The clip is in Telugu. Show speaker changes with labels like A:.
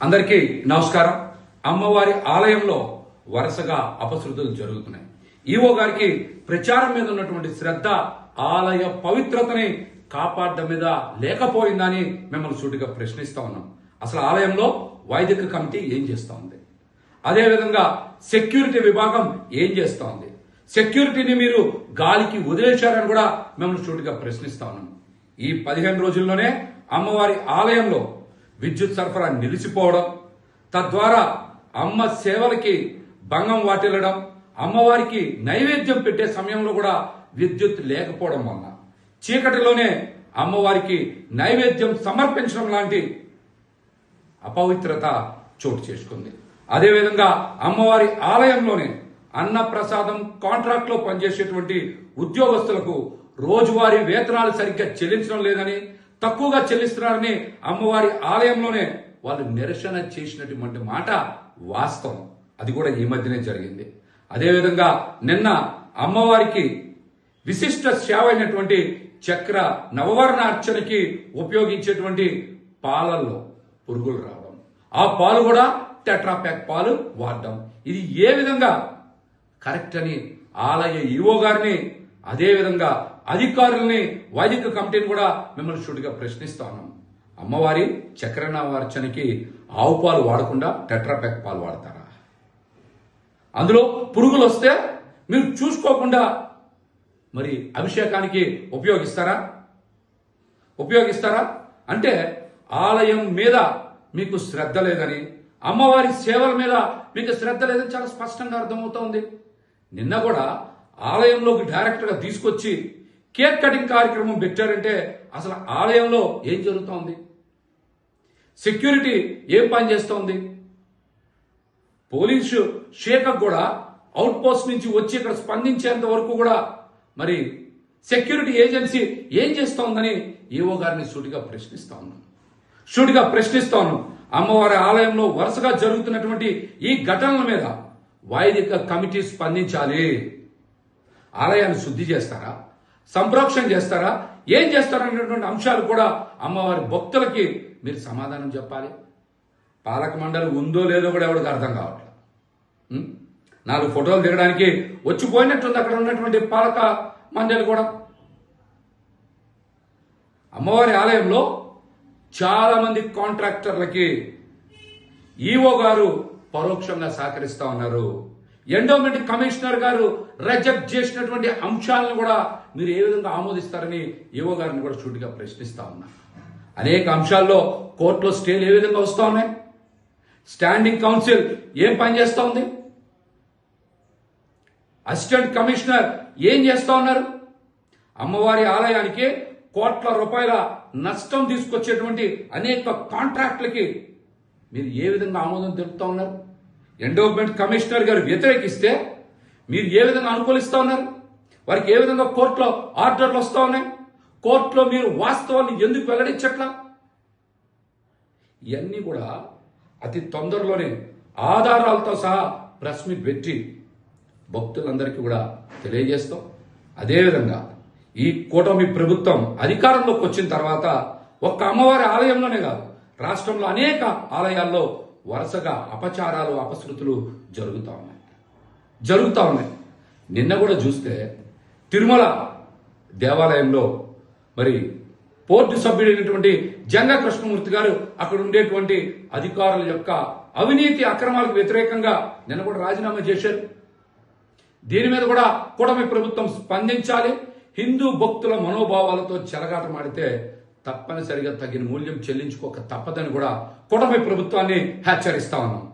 A: అందరికీ నమస్కారం. అమ్మవారి ఆలయంలో వరుసగా అపశృతులు జరుగుతున్నాయి. ఈవో గారికి ప్రచారం మీద ఉన్నటువంటి శ్రద్ధ ఆలయ పవిత్రతని కాపాడడం మీద లేకపోయిందని మిమ్మల్ని సూటిగా ప్రశ్నిస్తా ఉన్నాం. అసలు ఆలయంలో వైదిక కమిటీ ఏం చేస్తా ఉంది? అదేవిధంగా సెక్యూరిటీ విభాగం ఏం చేస్తా ఉంది? సెక్యూరిటీని మీరు గాలికి వదిలేశారని కూడా మిమ్మల్ని సూటిగా ప్రశ్నిస్తా ఉన్నాం. ఈ 15 రోజుల్లోనే అమ్మవారి ఆలయంలో విద్యుత్ సరఫరా నిలిచిపోవడం, తద్వారా అమ్మ సేవలకి భంగం వాటిల్లడం, అమ్మవారికి నైవేద్యం పెట్టే సమయంలో కూడా విద్యుత్ లేకపోవడం వలన చీకటిలోనే అమ్మవారికి నైవేద్యం సమర్పించడం లాంటి అపవిత్రత చోటు చేసుకుంది. అదేవిధంగా అమ్మవారి ఆలయంలోనే అన్న ప్రసాదం కాంట్రాక్ట్ లో పనిచేసేటువంటి ఉద్యోగస్తులకు రోజువారీ వేతనాలు సరిగ్గా చెల్లించడం లేదని, తక్కువగా చెల్లిస్తున్నారని అమ్మవారి ఆలయంలోనే వాళ్ళు నిరసన చేసినటువంటి మాట వాస్తవం. అది కూడా ఈ మధ్యనే జరిగింది. అదేవిధంగా నిన్న అమ్మవారికి విశిష్ట సేవ అయినటువంటి చక్ర నవవర్ణ అర్చనకి ఉపయోగించేటువంటి పాలల్లో పురుగులు రావడం, ఆ పాలు కూడా టెట్రాప్యాక్ పాలు వాడడం, ఇది ఏ విధంగా కరెక్ట్ అని ఆలయ ఈవో గారిని, అదేవిధంగా అధికారుల్ని, వైదిక కమిటీని కూడా మిమ్మల్ని సూటిగా ప్రశ్నిస్తా ఉన్నాం. అమ్మవారి చక్రనవర్చనకి ఆవు పాలు వాడకుండా టెట్రాప్యాక్ పాలు వాడతారా? అందులో పురుగులు వస్తే మీరు చూసుకోకుండా మరి అభిషేకానికి ఉపయోగిస్తారా? అంటే ఆలయం మీద మీకు శ్రద్ధ లేదని, అమ్మవారి సేవల మీద మీకు శ్రద్ధ లేదని చాలా స్పష్టంగా అర్థమవుతోంది. నిన్న కూడా ఆలయంలోకి డైరెక్ట్ గా తీసుకొచ్చి కేక్ కటింగ్ కార్యక్రమం పెట్టారంటే అసలు ఆలయంలో ఏం జరుగుతోంది? సెక్యూరిటీ ఏం పని చేస్తోంది? పోలీసు శాఖ కూడా అవుట్ పోస్ట్ నుంచి వచ్చి ఇక్కడ స్పందించేంత వరకు కూడా మరి సెక్యూరిటీ ఏజెన్సీ ఏం చేస్తోందని ఈవో గారిని సూటిగా ప్రశ్నిస్తా ఉన్నాం. అమ్మవారి ఆలయంలో వరుసగా జరుగుతున్నటువంటి ఈ ఘటనల మీద వైదిక కమిటీ స్పందించాలి. ఆలయాన్ని శుద్ధి చేస్తారా, సంప్రోక్షణ చేస్తారా, ఏం చేస్తారనేటువంటి అంశాలు కూడా అమ్మవారి భక్తులకి మీరు సమాధానం చెప్పాలి. పాలక మండలి ఉందో లేదో కూడా ఎవరికి అర్థం కావట్లేదు. 4 ఫోటోలు దిగడానికి వచ్చిపోయినట్టుంది అక్కడ ఉన్నటువంటి పాలక మండలి కూడా. అమ్మవారి ఆలయంలో చాలా మంది కాంట్రాక్టర్లకి ఈవో గారు పరోక్షంగా సహకరిస్తా ఉన్నారు. ఎండోమెంట్ కమిషనర్ గారు రిజెక్ట్ చేసినటువంటి అంశాలను కూడా మీరు ఏ విధంగా ఆమోదిస్తారని ఈవో గారిని కూడా సూటిగా ప్రశ్నిస్తా ఉన్నా. అనేక అంశాల్లో కోర్టులో స్టేలు ఏ విధంగా వస్తా ఉన్నాయి? స్టాండింగ్ కౌన్సిల్ ఏం పని చేస్తా ఉంది? అసిస్టెంట్ కమిషనర్ ఏం చేస్తా ఉన్నారు? అమ్మవారి ఆలయానికి కోట్ల రూపాయల నష్టం తీసుకొచ్చేటువంటి అనేక కాంట్రాక్టులకి మీరు ఏ విధంగా ఆమోదం తెలుపుతా ఉన్నారు? ఎండోమెంట్ కమిషనర్ గారు వ్యతిరేకిస్తే మీరు ఏ విధంగా అనుకూలిస్తా ఉన్నారు? వారికి ఏ విధంగా కోర్టులో ఆర్డర్లు వస్తా ఉన్నాయి? కోర్టులో మీరు వాస్తవాన్ని ఎందుకు వెల్లడించట్లా? ఇవన్నీ కూడా అతి తొందరలోనే ఆధారాలతో సహా ప్రెస్ మీట్ పెట్టి భక్తులందరికీ కూడా తెలియజేస్తాం. అదేవిధంగా ఈ కూటమి ప్రభుత్వం అధికారంలోకి వచ్చిన తర్వాత ఒక్క అమ్మవారి ఆలయంలోనే కాదు, రాష్ట్రంలో అనేక ఆలయాల్లో వరుసగా అపచారాలు, అపశృతులు జరుగుతా ఉన్నాయి. నిన్న కూడా చూస్తే తిరుమల దేవాలయంలో మరి పోర్టు సభ్యుడైనటువంటి జంగా కృష్ణమూర్తి గారు అక్కడ ఉండేటువంటి అధికారుల యొక్క అవినీతి అక్రమాలకు వ్యతిరేకంగా నిన్న కూడా రాజీనామా చేశారు. దీని మీద కూడా కూటమి ప్రభుత్వం స్పందించాలి. హిందూ భక్తుల మనోభావాలతో చెలగాటమాడితే తప్పనిసరిగా తగిన మూల్యం చెల్లించుకోక తప్పదని కూడా కూటమి ప్రభుత్వాన్ని హెచ్చరిస్తా ఉన్నాం.